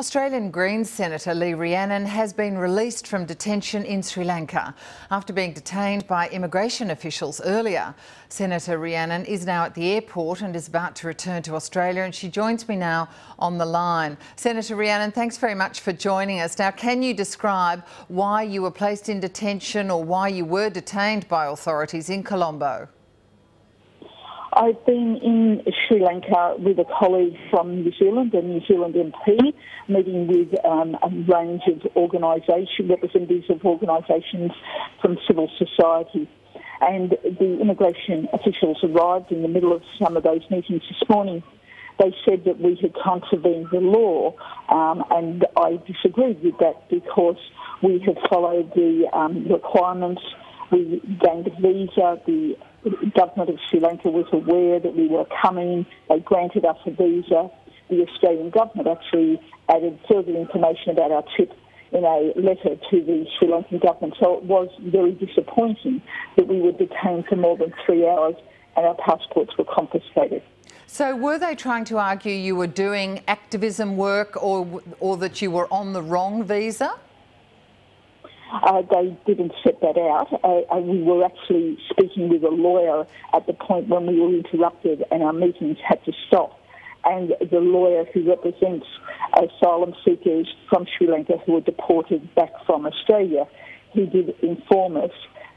Australian Greens Senator Lee Rhiannon has been released from detention in Sri Lanka after being detained by immigration officials earlier. Senator Rhiannon is now at the airport and is about to return to Australia, and she joins me now on the line. Senator Rhiannon, thanks very much for joining us. Now, can you describe why you were placed in detention or why you were detained by authorities in Colombo? I've been in Sri Lanka with a colleague from New Zealand, a New Zealand MP, meeting with a range of representatives of organisations from civil society. And the immigration officials arrived in the middle of some of those meetings this morning. They said that we had contravened the law, and I disagreed with that because we had followed the requirements. We gained a visa. The government of Sri Lanka was aware that we were coming. They granted us a visa. The Australian government actually added further information about our trip in a letter to the Sri Lankan government. So it was very disappointing that we were detained for more than 3 hours and our passports were confiscated. So were they trying to argue you were doing activism work or that you were on the wrong visa? They didn't set that out. We were actually speaking with a lawyer at the point when we were interrupted and our meetings had to stop. And the lawyer who represents asylum seekers from Sri Lanka who were deported back from Australia, he did inform us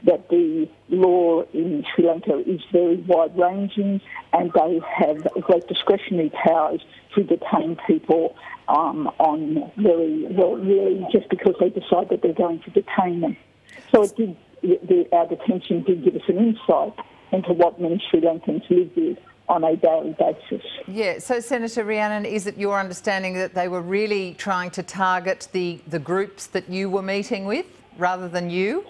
that the law in Sri Lanka is very wide-ranging and they have great discretionary powers to detain people really just because they decide that they're going to detain them. So our detention did give us an insight into what many Sri Lankans live with on a daily basis. Yeah, so Senator Rhiannon, is it your understanding that they were really trying to target the groups that you were meeting with rather than you?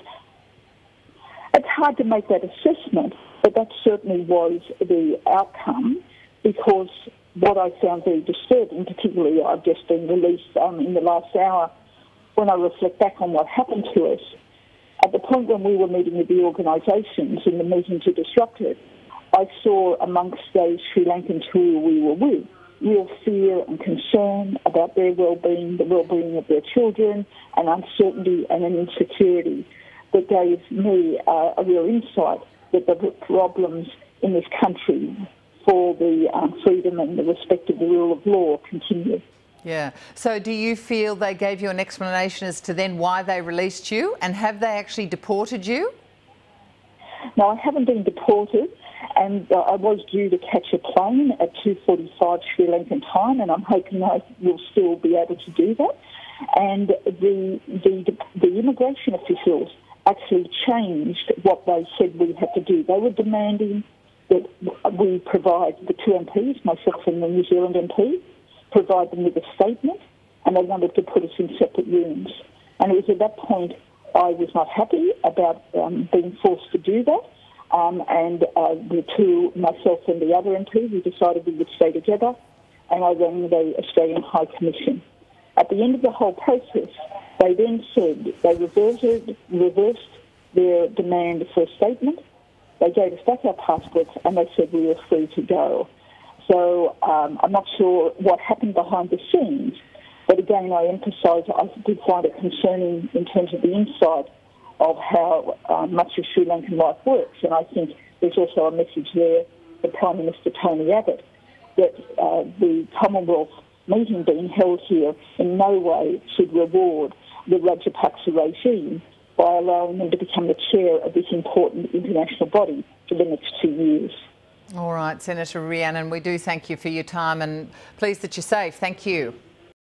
It's hard to make that assessment, but that certainly was the outcome because what I found very disturbing, particularly I've just been released in the last hour, when I reflect back on what happened to us, at the point when we were meeting with the organisations and the meeting to disrupt it, I saw amongst those Sri Lankans who we were with real fear and concern about their well-being, the well-being of their children, and uncertainty and an insecurity that gave me a real insight that the problems in this country for the freedom and the respect of the rule of law continue. Yeah. So do you feel they gave you an explanation as to then why they released you, and have they actually deported you? No, I haven't been deported, and I was due to catch a plane at 2:45 Sri Lankan time, and I'm hoping I will still be able to do that. And the immigration officials actually changed what they said we had to do. They were demanding that we provide the two MPs, myself and the New Zealand MP, provide them with a statement, and they wanted to put us in separate rooms. And it was at that point I was not happy about being forced to do that, and the two, myself and the other MP, we decided we would stay together, and I rang the Australian High Commission. At the end of the whole process, they then said they reversed their demand for a statement. They gave us back our passports and they said we were free to go. So I'm not sure what happened behind the scenes, but again I emphasise I did find it concerning in terms of the insight of how much of Sri Lankan life works, and I think there's also a message there for Prime Minister Tony Abbott that the Commonwealth meeting being held here in no way should reward the Rajapaksa regime by allowing them to become the chair of this important international body for the next 2 years. All right, Senator Rhiannon, we do thank you for your time and pleased that you're safe. Thank you.